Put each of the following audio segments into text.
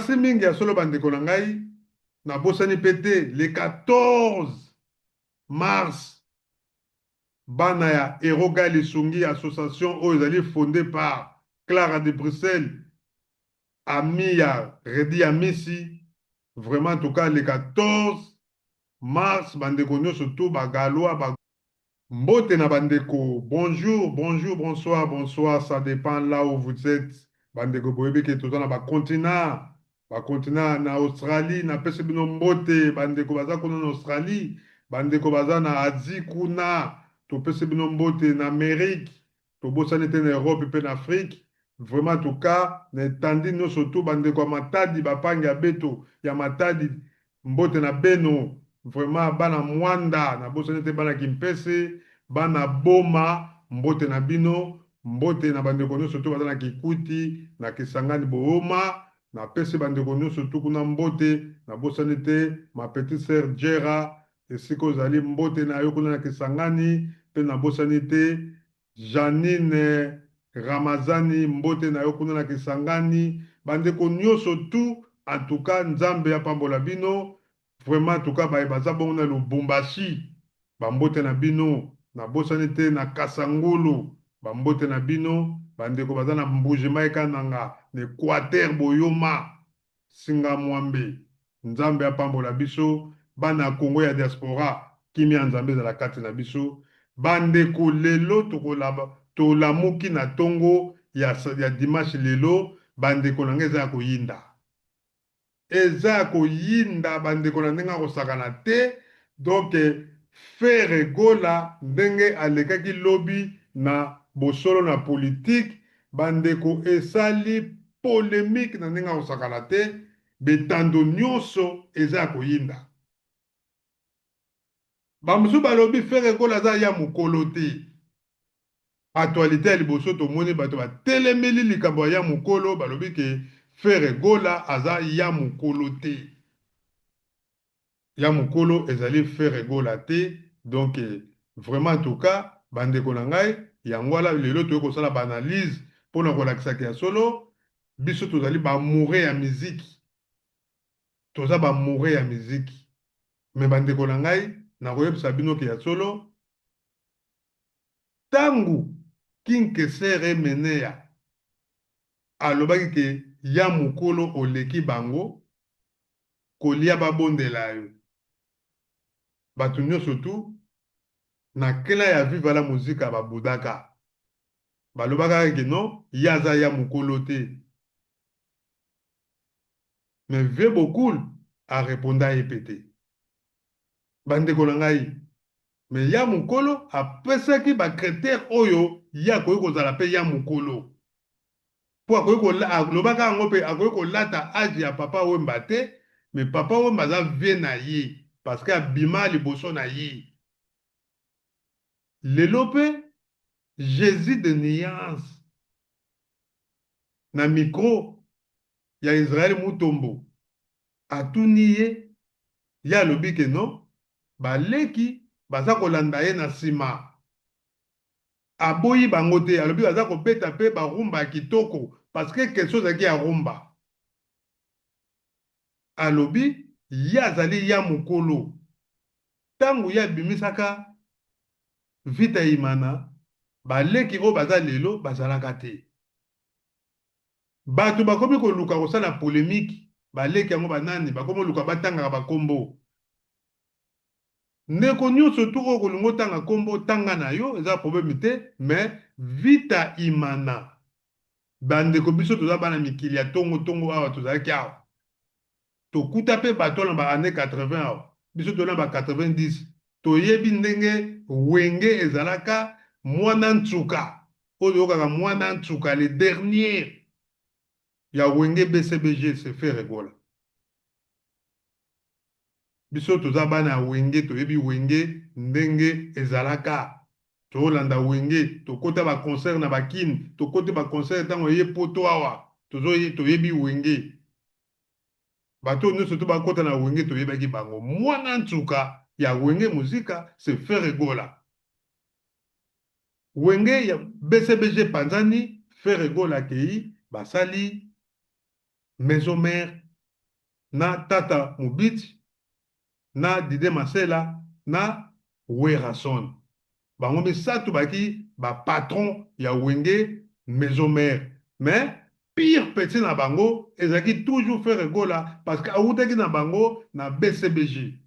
Merci mingi ya solo bandeko na ngai. Na bosani pété le 14 mars. Bana ya Eroga Lisungi association oyo ezali fondée par Clara de Bruxelles. Ami ya Redi ya Misi. Vraiment en tout cas le 14 mars bandeko nyonso tout bagalois ba mbote na bandeko. Bonjour, bonjour, bonsoir, bonsoir. Ça dépend là où vous êtes. Bandeko boyebi ke toza na ba continent. Ba continent na Australie, na pesi bino mbote. Bandeko baza kuna na Australie. Bandeko baza na Asie kuna. To pesi bino mbote na Amérique. To bosani te na Europe pe na Afrique. Vraiment en tout cas, na etandi nyonso tout bandeko ya Matadi bapangi ya beto ya Matadi mbote na beno. Vraiment bana mwanda na bosani te bana kimpese bana boma mbote na bino mbote na bandeko nyonso to baza na kikuti na kisangani booma na pesi bandeko nyonso to kuna mbote na bosani te ma petite sœur Jera esika ozali mbote na yo kuna na kisangani pe na bosani te Janine Ramazani mbote na yo kuna na kisangani bandeko nyonso tu en tout cas nzambe apambola bino. Vraiment, en tout cas, baza bongo na Lubumbashi, bambote na bino, na bosani te na Kasangulu, bambote na bino, bandeko baza na Mbujimai Kananga, na Equateur Boyoma, Singa Mwambe, Nzambe apambola biso, bana Congo ya diaspora, kimia Nzambe za la kati na biso, bandeko lelo tolamuki na tongo ya dimanche lelo, bandeko na ngeza ya koyinda. Eza koyinda bandeko na ndenge akosakana te donc faire gola ndenge alekaki lobi na bosolo na politique bandeko esali polémique na ndenge akosakana te betando nyonso eza ya koyinda bamosusu balobi faire gola aza ya mokolo te actualité ya liboso tomoni bato batelemeli likambo ya mokolo balobi ke faire gola aza ya mokolo te ya mokolo ezali faire gola te donc vraiment en tout cas bandeko na ngai yango wana lelo toyei kosala baanalyse mpona kolakisaka ya solo biso tozali bamoure ya miziki toza bamoure ya miziki me bandeko na ngai nakoyebisa bino ke ya solo ntango kinkesere emeneya alobaki ke ya mokolo oleki bango kolia babondela yo bato nyonso tu na kela ya viva la muzika babudaka balobaka ke non ye aza ya mokolo te mais vie bokul areponda ye pe te bandeko na ngai me ya mokolo apesaki bacritère oyo ye akoki kozala mpe ya mokolo mpo alobaka yango mpe akoki kolata age ya papa wemba te me papa wemba aza vie na ye parce que abima liboso na ye lelo mpe Jésus de nuance na micro ya Israël Mutombo atuni ye ye alobi ke non baleki baza kolanda ye na nsima aboyi bango te alobi baza kobeta mpe barumba ya kitoko parce que question ezalaki ya rumba alobi ye azali ya mokolo ntango ye abimisaka vita imana baleki oyo baza lelo bazalaka te bato bakomi koluka kosala polémique baleki yango banani bakomi koluka batangaka bakombo ndeko nyonso tu oyo kolinga otanga kombo tanga na yo eza problème te mais vita imana bandeko biso toza bana mikili ya tongo awa tozalaki awa tokuta mpe bato na ba année 80 awa biso tona ba 90 toyebi ndenge wenge ezalaka mwana ntsuka oyo oyokaka mwana ntsuka le dernier ya wenge bcbg se fait regola biso toza bana ya wenge toyebi wenge ndenge ezalaka tolanda wenge tokota baconcert na bakini tokoti baconcert ntango eye poto awa toyebi wenge bato nyonso to bakota na wenge toyebaki bango mwana ntsuka ya wenge muzika se fait regola wenge ya bcbg panzani fait regola kei basali maison mère na Tata Mubiti, na Dide Masela, na Werason. Bango misato baki ba patron ya Wenge maison mère. Mais pire petit na bango, ezaki toujours faire rigola parce que autaki na bango na BCBG.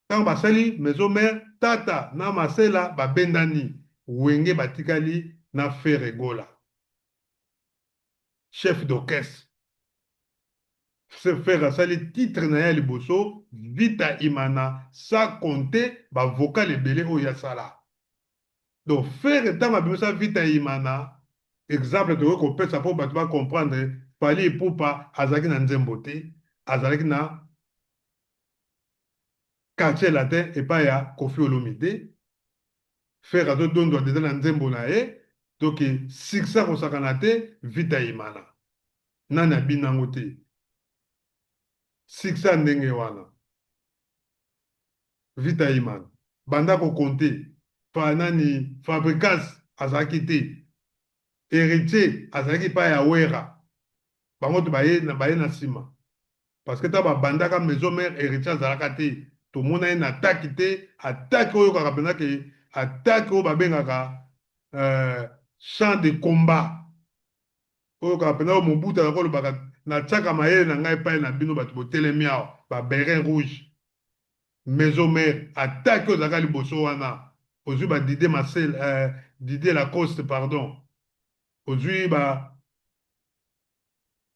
Quand basali maison mère, Tata na Masela ba bendani, Wenge batikali na faire rigola. Chef d'orchestre. Se faire asali titre na ya liboso, Vita Imana, sans compter ba vocal ebele o ya sala. Donc, faire état ma bimisa Vita Imana, exemple de qu'on peut ça pour battre comprendre, Fali Poupa, Azaki na Nzembo te, Azaki na quartier latin et pas ya Kofi Olomide, faire à d'autres dondo déjà na Nzembo na e, donc siksa ko sakana te, Vita Imana. Nana binango te. Siksa ndenge wana. Vita Imana. Banda ko konte, fa nani Fabricas azaki te, héritier azaki pa ya wera. Bango to baye na sima. Parce que ta babandaka maison mère héritier azalaka te. To mona ye na attaque te, attaque oyo kaka penza ke attaque oyo babengaka champ de combat. Oyo kaka penza oyo Mobutu akolobaka na tiaka mayele na ngai epai na bino bato botelemi awa ba béret rouge. Maison mère attaque oyo ezalaka liboso wana. Ozwi ba Didier Marcel Didier Lacoste pardon. Ozwi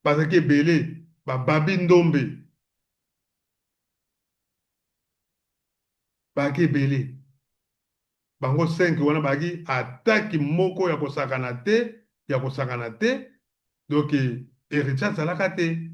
bazalaki ebele ba Babi Ndombe baki ebele bango 5 wana baki ataki moko ya kosakana te donc héritier azalaka te.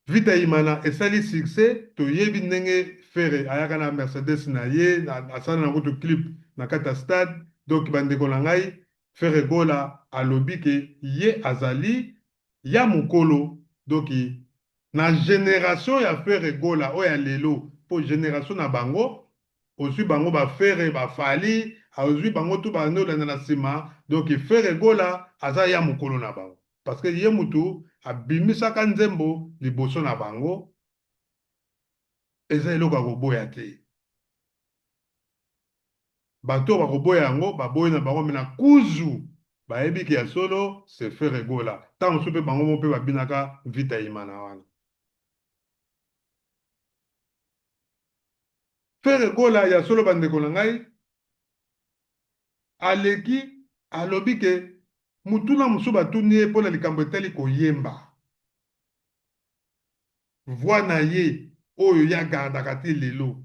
Vita Imana esali succès toyebi ndenge fere ayaka na Mercedes na ye asala na kutu clip na kati ya stade donc bandeko na ngai fere gola alobi ke ye azali ya mokolo donc na génération ya fere gola oyo ya lelo po génération na bango ozwi bango bafere bafali ozwi bango tu bando olanda na nsima donc fere gola aza ya mokolo na bango parce que ye mutu abimisaka nzembo liboso na bango eza eloko ya koboya te bato oyo bakoboya yango baboyi na bango me na kuzu bayebi ke ya solo se fere gola ntango mosusu mpe bango mo mpe babinaka Vita Imana wana. Fere gola ya solo bandeko na ngai aleki alobi ke mutuna mosusu batuni ye mpo na likambo etali koyemba voi na ye oyo ya gardaka te lelo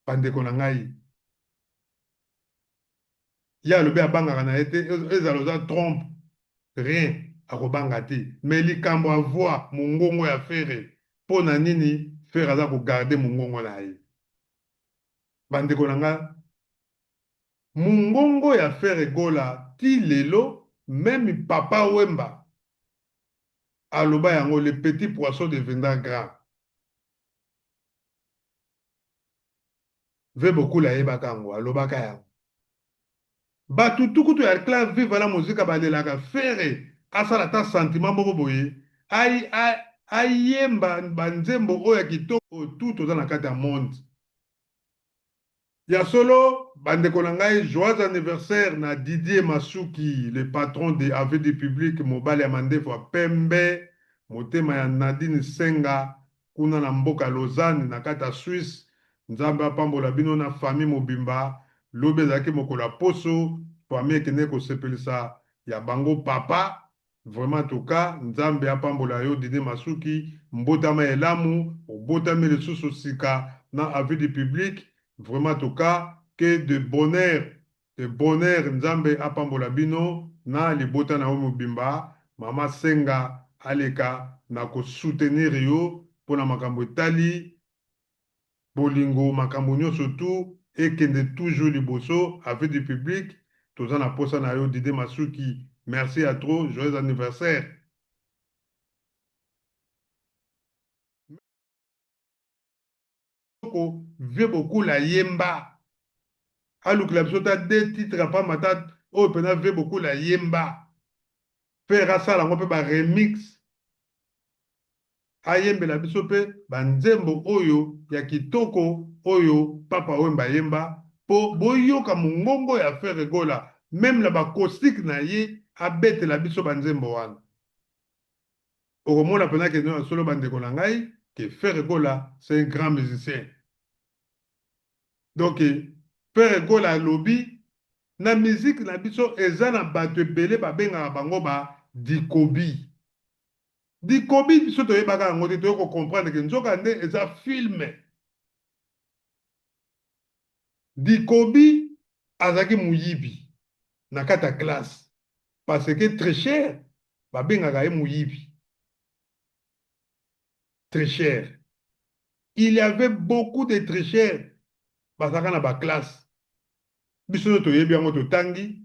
bandeko na ngai ye alobi abangaka na ye te ezala oza trompe rien akobanga te me likambo avoi mongongo ya fere mpo na nini fere aza kogarde mongongo na ye bandeko na nga mongongo ya fere gola ti lelo meme papa wemba aloba yango le petit poisson deviendra grand ve bokula ayebaka yango alobaka yango bato tukutu ya classe vive la mozika balelaka fere asala ta sentiment moko boye ayemba banzembo oyo ya kitoko tu toza na kati ya monde ya solo bandeko na ngai joyeux anniversaire na Didier Masuki le patron de AV du public mobile ya mandefu ya pembe motema ya Nadine Senga kuna na mboka Lausanne na kati ya Suisse nzambe apambola bino na famille mobimba lobi ezalaki mokolo ya poso famille ekende kosepelisa ya bango papa vraiment toka nzambe apambola yo Didier Masuki mbotama elamu obotami lisusu sika na AV du public vraiment toka que de bonheur nzambe apambola bino na libota na yo mobimba mama Senga aleka na kosoutenir yo mpona makambo etali bolingo makambo nyonso tu ekende toujours liboso avec du public toza na posa na yo Didier Masuki merci à trop joyeux anniversaire vie beaucoup la yemba alukila biso ta deux titres apamba ta oyo mpena vie beaucoup la yemba faire asala ngo pe ba remix ayembela biso pe banzembo oyo ya kitoko oyo Papa Wemba yemba po boyoka mongongo ya Frère Egola même la bacoustique na ye abetela biso banzembo wana okomona pena ke no solo bandeko na ngai que Frère Egola c'est un grand musicien donc Frère Egola alobi na musique na biso eza na bato ebele babengaka bango ba dikobi dikobi biso toyebaka yango te toyei kocomprendre ke nzoka nde eza filme dikobi azalaki moyibi na kati ya classe parce que très cher babengaka ye moyibi très cher il y avait beaucoup de très cher bazalaka na baklasse biso no toyebi yango totangi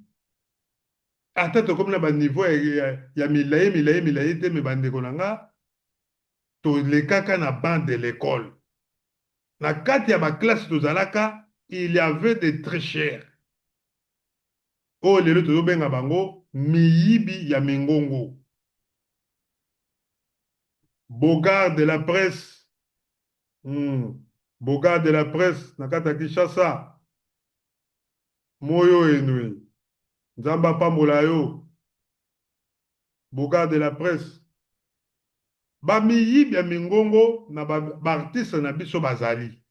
ata tokomi na baniveau ya milaye te me bandeko na nga tolekaka na banc de l'école na kati ya baklasse tozalaka il y avait de très cher oyo lelo tozobenga bango miyibi ya mingongo bogard de la presse bogard de la presse na kati ya Kinshasa moyo enwe nzambe apambola yo bogard de la presse bamiyibi ya mingongo na baartiste na biso bazali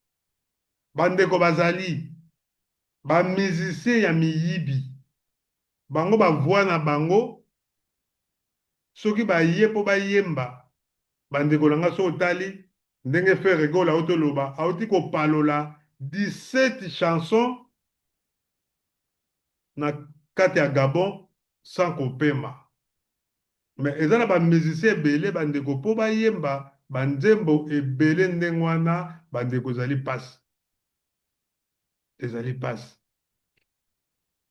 bandeko bazali bamusicien ya miyibi bango bavoi na bango soki baye mpo bayemba bandeko na nga so otali ndenge Frère Egola aotoloba auti kopalola 17 chansons na kati ya Gabon sans kopema mais eza na bamusicien ebele bandeko mpo bayemba banzembo ebele ndenge wana bandeko ezali pasi ezali pasi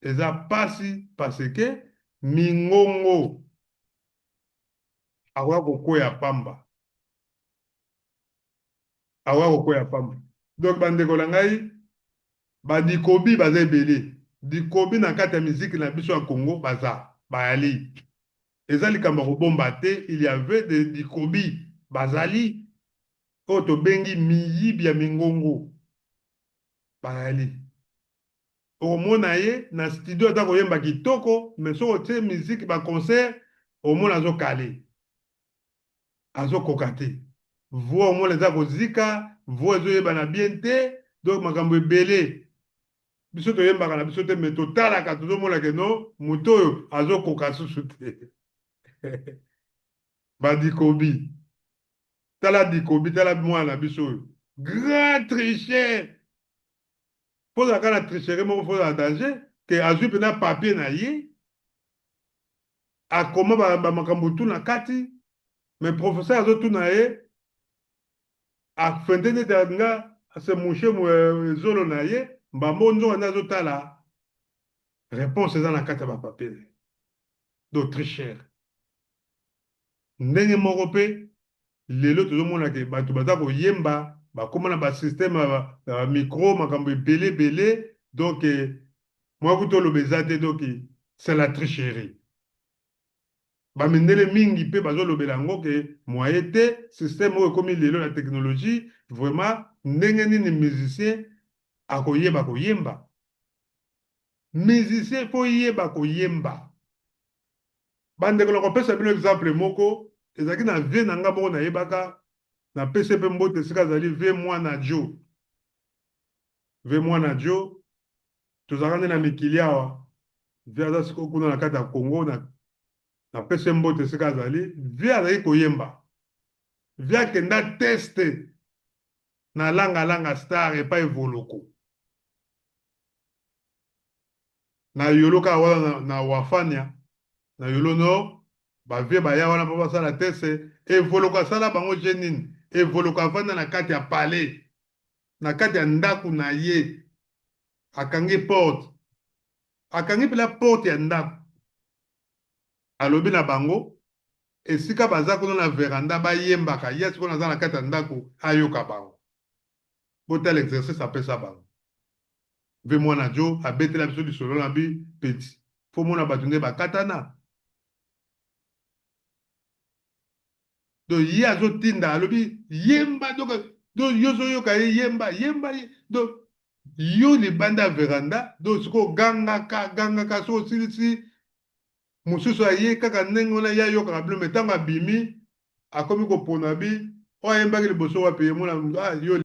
eza pasi parce que mingongo akoya kokwea pamba akoya kokwea pamba donc bandeko na ngai badikobi baza ebele dikobi na kati ya miziki na biso ya Congo baza bayali eza likambo ya kobomba te il y avait de dikobi bazali oyo tobengi miyibi ya mingongo bayali okomona ye na studio ata koyemba kitoko mais soki otie miziki baconcert omona azokale azokoka te voi omona eza kozika voi ezoyebana bien te donc makambo ebele biso toyembaka na biso te me totalaka tozomona ke no moto oyo azokoka susu te badikobi tala dikobi tala mwana na biso oyo grand tricher mpo ozalaka na tricherie moko fo na danger ke azwi mpena papier na ye akoma bamakambo tu na kati me professeur azotuna ye afende nete nga ase mushe ezolo na ye mbambo nzonga nde azotala réponse eza na kati ya bapapier d'autrichère ndenge moko mpe lelo tozomona ke bato baza koyemba bakóma na basystème ya bamicro makambo ebele ebele donc mwa kuta oloba eza te donc c'est la tricherie bamindele mingi mpe bazolobela yango ke moye te système oyo ekómi lelo ya technologie vraiment ndenge nini musicien akoyeba koyemba musicien mpo yeba koyemba bandeko na kopesa bino exemple moko ezalaki na vie na nga moko nayebaka napesi mpe mbote esika azali vie mwana jo vie mwana jo tozalaka nde na mikili awa vie aza sikoyo kuna na kati ya Congo napesi mbote esika azali vie azalaki koyemba vie akenda teste na langa star epai Voloko na yolo kaka wana na Wafania na yolo no bavie baya wana mpo basala teste Voloko asala bango je nini Voloko avanda na kati ya palais na kati ya ndako na ye akangi porte akangi mpela porte ya ndako alobi na bango esika baza kuna na veranda bayembaka ye sikoyo aza na kati ya ndako ayoka bango botala exercice apesa bango mpe mwana jo abetela biso lisolo na bi peti fo mona bato nde bakatana do ye azotinda alobi yemba do yo ozoyoka ye yemba do yo libanda veranda do siko gangaka so osilisi mosusu aye kaka ndenge wana ye ayokaka bino me ntango abimi akomi kopona bi oyo ayembaki liboso wapi ye mona yo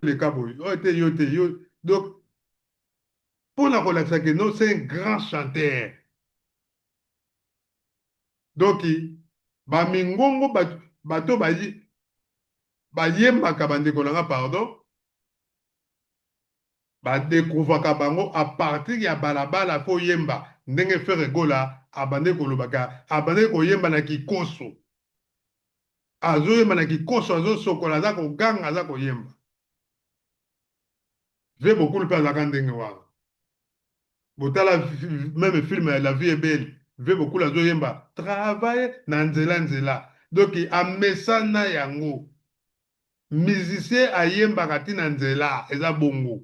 le cabo yo donc pour la relaxer que non c'est un grand chanteur donc ba mingongo bato bayembaka bandeko na nga pardon badekouvraka bango a partir ya balabala po yemba ndenge Frère Egola abande kolobaka abande koyemba na kikoso azoyemba na kikoso azosokola aza koganga aza koyemba ve bokulu mpe azalaka ndenge wana botala même film La Vie est belle ve bokulu azoyemba travaille na nzela donc amesana yango musicien ayembaka ntina nzela eza bongo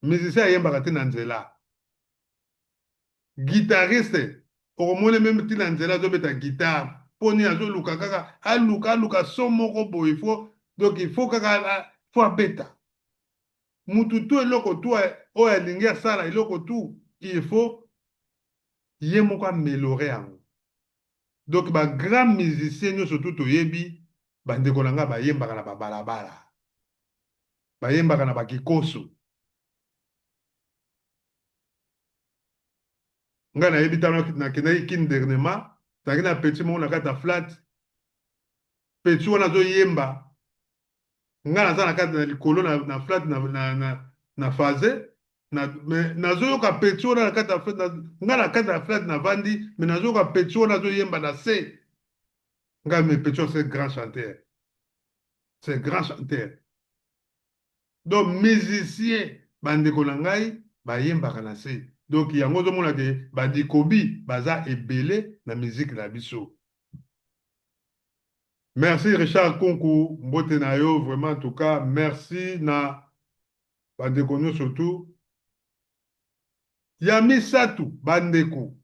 musicien ayembaka ntina nzela guitariste okomoni meme ntina nzela azobeta guitare mponi azoluka kaka aluka so moko boye donc il faut kaka fo abeta mutu tu eloko tu oyo alingi asala eloko tu il faut ye moko améliorer yango donc bagrand musicien nyonso tu toyebi bandeko na nga bayembaka na babalabala bayembaka na bakikoso ngai nayebi tano nakendaki kini dernièrement tangi na peti moko na kati ya flat peti wana azoyemba ngai naza na kati na likolo na flat na faze nazoyoka peti wana na kati ya flat ngai na kati ya flat navandi me nazoyoka peti wana azoyemba na se ngai me peti wana c'est grand chanteur donc musicien bandeko na ngai bayembaka na se donc yango ozomona ke badikobi baza ebele na musique na biso. Merci Richard Konku mbote na yo vraiment en tout cas merci na bandeko nyonso surtout ya misatu bandeko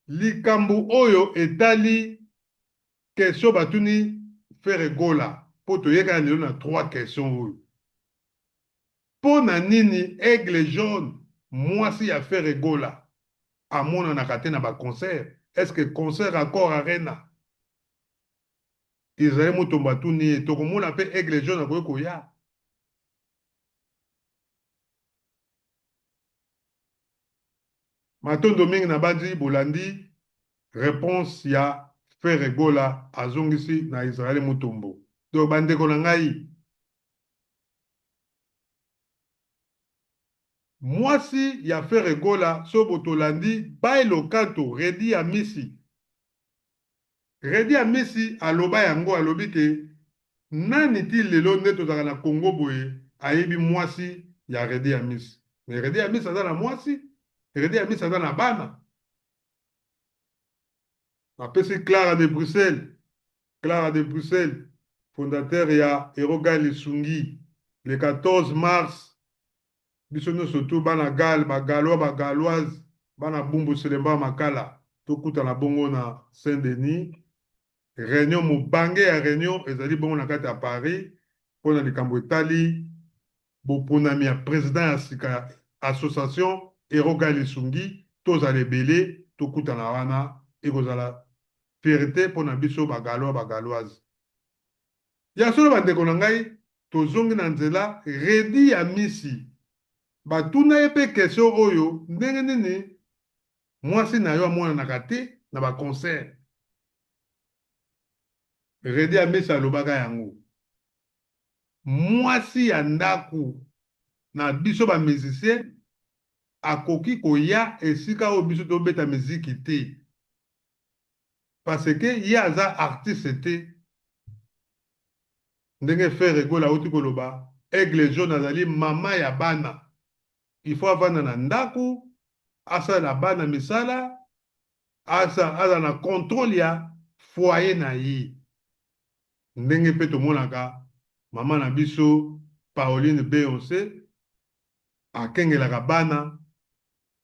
likambo oyo etali question batuni Frère Egola po toyekana lelo na 3 questions oyo po na nini Aigle Jaune mwasi ya Frère Egola amonanaka te na baconcert est-ce que concert accord arena Israël mutomba tuni ye tokomona mpe Aigle Jaune akoki koya matondo mingi na bandi bolandi réponse ya Frère Egola azongisi na Israël mutombo donc bandeko na ngai mwasi ya Frère Egola so botolandi bailo kanto Redi ya Misi aloba yango alobi ke nani ti lelo nde tozalaka na Congo boye ayebi mwasi ya Redi ya Misi mais Redi ya Misi aza na mwasi Redi ya Misi aza na bana apesi Clara de Bruxelles fondateur ya Eroga Lisungi le 14 mars biso nyonso tu bana gal bagaloise bana bumbu selemba makala tokutana bongo na Saint-Denis réunion mobange ya réunion ezali bongo na kati ya Paris mpona likambo etali boponami ya président ya sika association Eroga Lisungi tozala ebele tokutana wana ekozala fierté mpona biso bagaloise ya solo bandeko na ngai tozongi na nzela Redi ya Misi batuna ye mpe question oyo ndenge nini mwasi na yo amonanaka te na baconcert Redi ya Misi alobaka yango mwasi ya ndako na biso bamusicien akoki koya esika oyo biso tobeta miziki te parce que ye aza artiste te ndenge Frère Egola auti koloba Aigle Jaune azali mama ya bana il faut avanda na ndako asala bana misala aza na contrôle ya foyer na ye ndenge mpe tomonaka mama na biso Pauline Beyoncé akengelaka bana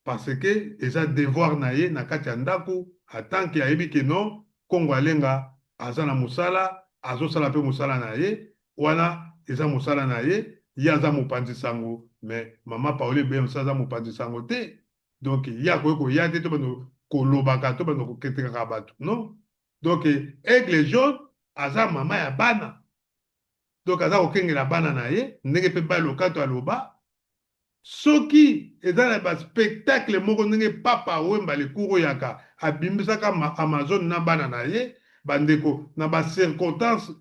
parce que eza devoir na ye na kati ya ndako atanke ayebi ke non kongo alenga aza na mosala azosala mpe mosala na ye wana eza mosala na ye ye aza mopanzi sango mais mama Pauline Beyoncé aza mopanzi sango te donc ye akoki koya te to bando kolobaka to bando kokritikaka bato non donc aigle jaune aza mama ya bana donc aza kokengela bana na ye ndenge mpe balokato aloba soki eza na baspectacle moko ndenge papa wemba lekuru yaka abimisaka amazon na bana na ye bandeko na bacirconstance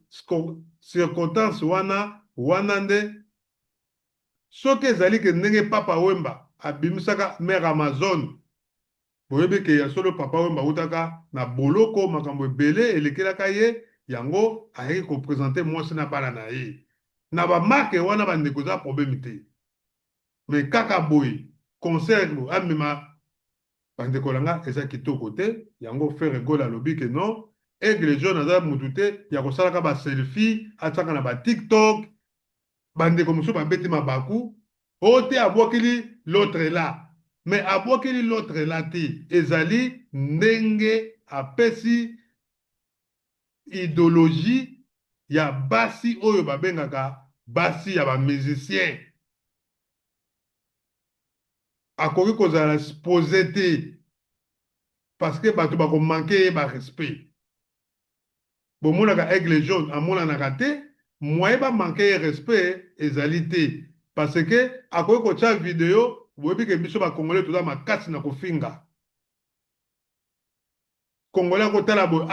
wana nde soki ezali ke ndenge papa wemba abimisaka mare amazon boyebi ke ya solo papa wemba utaka na boloko makambo ebele elekelaka ye yango ayeki kopresente mwasi na bana na ye na bamarke wana bandeko eza probleme te mais kaka boye concert amema bandeko nanga eza kitoko te yango frère Gola alobi ke non aigle jaune aza mutu te ya kosalaka baselfie atiaka na batiktok bandeko mosusu babeti mabaku oyo te abwakeli l'autre là mais abwakeli l'autre là te ezali ndenge apesi idéologie ya basi oyo babengaka basi ya bamusicien akoki kozala supposé te parce que bato bakomanke ye barespect bomonaka aigle jaune amonanaka te moye bamanke ye respect ezali te parce que akoki kotya video boyebi ke biso bakongole toza makasi na kofinga kongole akotala boye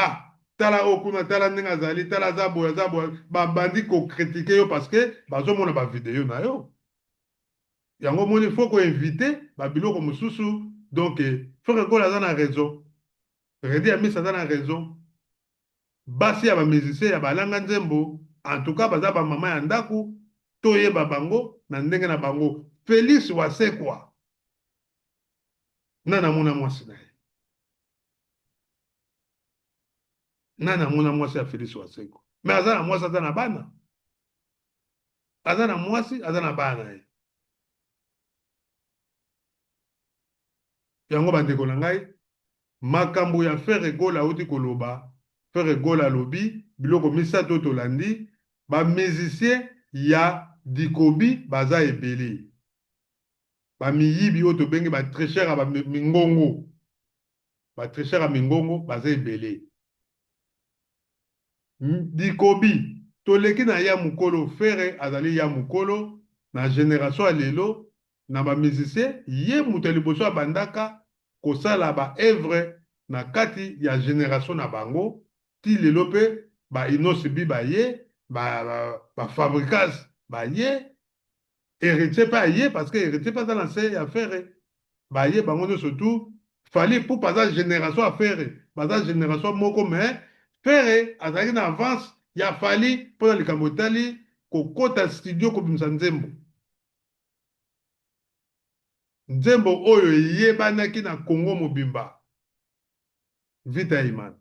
tala oyo kuna tala ndenge azali tala aza boye babandi kokritike yo parce que bazomona bavideo na yo yango moni faut koinvite babiloko mosusu donc frère Gola aza na raison redi amis aza na raison basi ya bamusicien ya balanga nzembo en tout cas baza bamama ya ndako toyeba bango na ndenge na bango Félix Wasekwa nana mona mwasi na ye nana mona mwasi ya Félix Wasekwa mais aza na mwasi aza na bana aza na mwasi aza na bana na ye yango bandeko na ngai makambo ya frère Gola auti koloba frère Gola alobi biloko misato tolandi bamusicien ya dikobi baza ebele bamiyibi oyo tobengi batricheur ya mingongo batricheur ya mingongo baza ebele dikobi toleki na ya mokolo frère azali ya mokolo na génération ya lelo na bamusicien ye moto ya liboso abandaka kosala baevre na kati ya génération na bango ti lelo mpe bainosibi baye bafabricas baye héritier mpe aye parce que héritier mpe aza na se ya fere baye bango nyonso tu fali mpo baza génération ya fere baza génération moko mais fere azalaki na avance ya fali mpona likambo etali kokota studio kobimisa nzembo nzembo oyo eyebanaki na Congo mobimba Vita Imani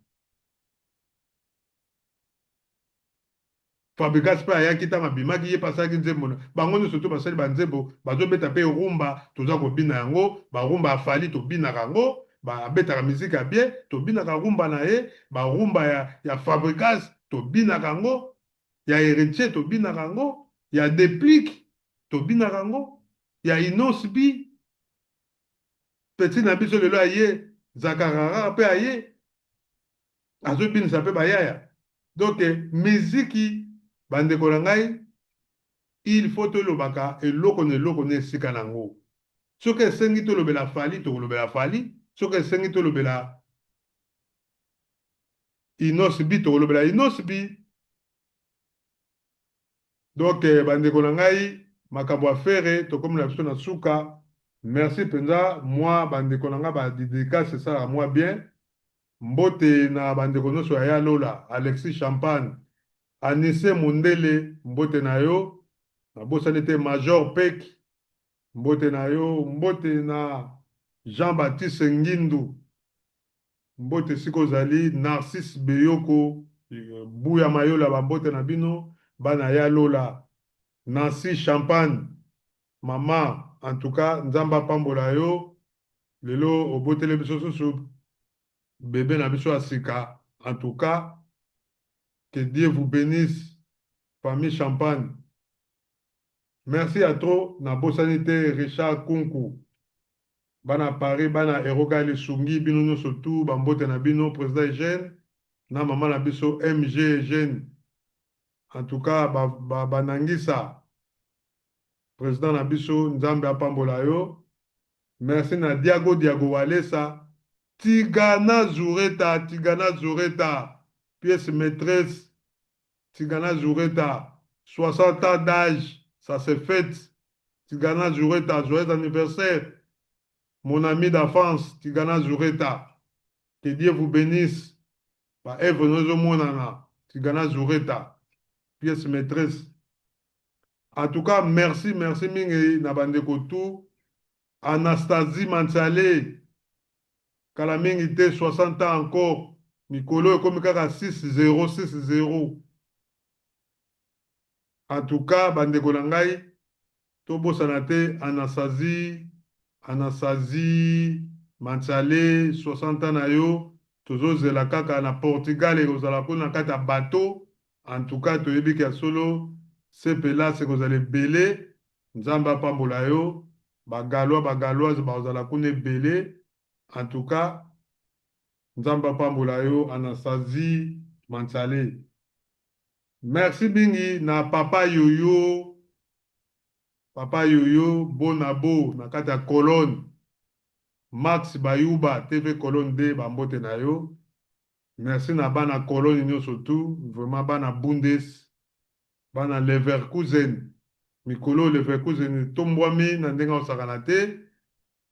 Fabrikas mpe ayaki ntango abimaki ye mpe asalaki nzembo bango nyonso to basali banzembo bazobeta mpe rumba toza kobina yango barumba afali tobinaka yango abetaka miziki ya bien tobinaka rumba na ye barumba ya Fabrikas tobinaka yango ya héritier tobinaka yango ya deplique tobinaka yango ya inosbi petit na biso lelo aye zakarara mpe aye azobinisa mpe bayaya donc miziki bandeko na ngai il faut tolobaka eloko na eloko na esika nango soki esengi tolobela fali tokolobela fali soki esengi tolobela inosbi tokolobela inosbi donc bandeko na ngai makambo ya fere tokomi na biso na suka merci mpenza mwa bandeko na ngai badidikase esalaka mwa bien mbote na bandeko nyonso ya ya lola Alexis Champagne Anise Mundele mbote na yo nabosani te Major Pek mbote na yo, mbote na Jean-Baptiste Ngindu, mbote siko ozali Narcisse Beyoko, Buya Mayola bambote na bino, bana ya Lola, Nancy Champagne, mama, en tout cas, nzamba pambola yo, lelo obotele biso susu, bébé na biso asika, en tout cas, que Dieu vous bénisse, famille Champagne. Merci à trop, na bosanité Richard Kunku. Bana Paris, bana Eroga Sungi, bino no surtout, bambote na bino, président Eugène, na maman na biso MG Eugène. En tout cas, banangisa, président na biso, Nzambe apambola yo. Merci na Diago Walesa. Tigana Zureta, pièce maîtresse, Tigana Zureta, 60 ans d'âge, ça se fête. Tigana Zureta, joyeux anniversaire. Mon ami d'enfance, Tigana Zureta. Que Dieu vous bénisse. Ba Eve Nozo Monana, Tigana Zureta, pièce maîtresse. En tout cas, merci mingi Nabande Kotou. Anastasie Mansale, kala mingi te 60 ans encore. Mikolo ekomi kaka 6060. En tout cas, bandeko na ngai, tobosana te Anastasie Mansale 60 ans na yo. Tozozela kaka na Portugal ekozala kuna na kati ya bateau. En tout cas, toyebi ke ya solo sepela sekozala ebele. Nzambe apambola yo. Bagaloise bazala kuna ebele. En tout cas, Nzambe apambola yo Anastasie Mansale. Merci mingi na Papa Yoyo. Papa Yoyo, Bonabo, na kati ya Colonne. Max Bayuba, TV Colonne D, bambote na yo. Merci na bana Colonne nyonso surtout, vraiment bana Bundes, bana Leverkusen. Mikolo Leverkusen tombwami na ndenge osakana te.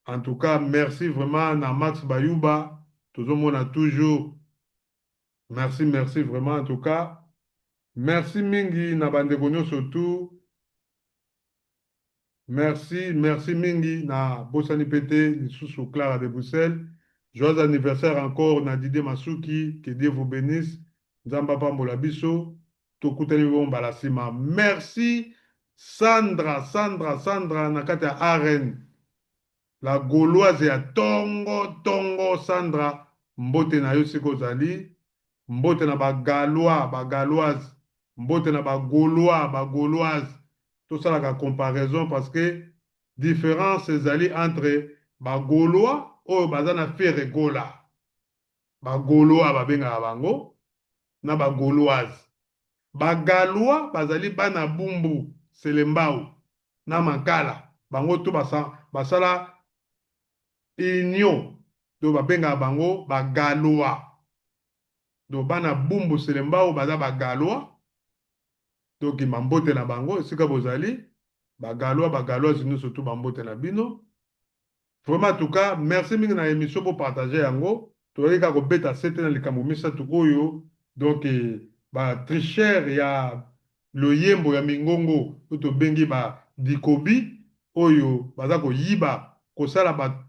En tout cas, merci vraiment na Max Bayuba. Tozomona toujours. Merci vraiment en tout cas. Merci mingi na bandeko nyonso surtout. Merci mingi na Bosani Pété, lisusu Clara de Bruxelles. Joyeux anniversaire encore na Didier Masuki, que Dieu vous bénisse. Nzamba pambola biso, tokutani bomba la sima. Merci Sandra na kati ya Arène. La Gauloise ya tongo Sandra, mbote na yo siko zali, mbote na Gauloise, mbote na Gauloise. Tout ça la comparaison parce que différence ezali entre Gaulois oyo baza na Ferregola. Gaulois babengaka bango na Gauloise. Gaulois bazali bana bumbu selembao na makala. Bango to basala union do babengaka bango Gaulois. Do bana bumbu selembao baza Gaulois. Donc mambote na bango esika bozali bagaloise nous surtout bambote na bino. Vraiment en tout cas merci mingi na émission pour partager yango toyeka ko beta sete na likambo misatu oyo donc ba tricheur ya loyembo ya mingongo to bengi ba dikobi oyo baza ko yiba ko sala ba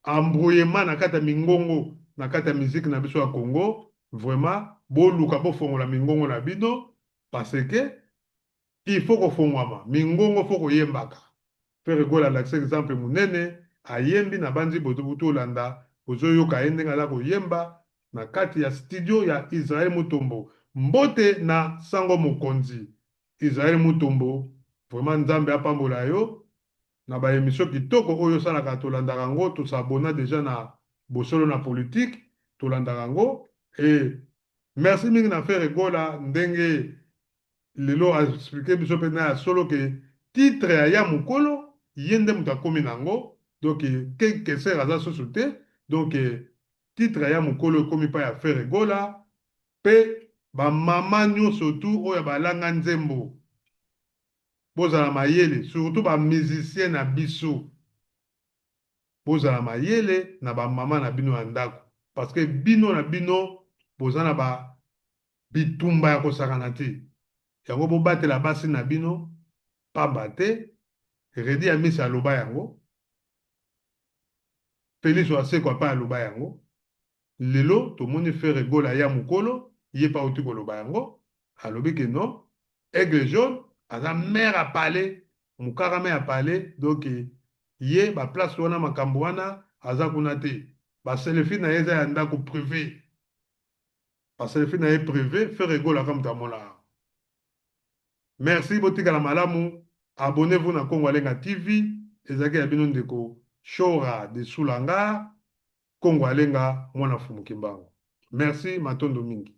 embrouillement na kata mingongo na kata musique na biso ya Congo. Vraiment boluka bofongola mingongo na bino. Parce que il faut qu'on fongwama mingongo faut koyembaka Ferregola l'accès exemple munene ayembi na banzi botobuto landa ozoyoka yendenga la koyemba na kati ya studio ya Israël Mutombo mbote na sango mokonzi Israël Mutombo. Vraiment nzambe apambola yo na ba émission kitoko oyo salaka tolandaka ngo tosabona déjà na bosolo na politique tolandaka ngo. Et merci mingi na Ferregola ndenge lelo a expliqué biso pe na solo que titre ya mukolo yende mutu akomi nango donc quelque sert aza susu te donc titre ya mukolo ekomi pa ya Ferregola pe bamama nyonso tu oyo balanga nzembo bozala mayele surtout bamusicien na biso bozala mayele na bamama na bino ya ndako parce que bino na bino boza na bitumba ya kosakana te yango bobatela basi na bino pamba te Redi Amisi aloba yango, Félix Waseko apa aloba yango. Lelo tomoni Frère Egola ya mukolo ye pa uti koloba yango alobi ke non aigle jaune aza maire à palais mukara maire à palais donc ye ba place wana makambo wana aza kuna te ba selfie na ye eza ya ndako privé ba selfie na ye privé Frère Egola comme tamona. Merci botikala malamu, abonnez-vous na Congo Alenga TV ezaki ya bino ndeko Shora de Sulanga Congo Alenga mwana fumukimbango. Merci matondo mingi.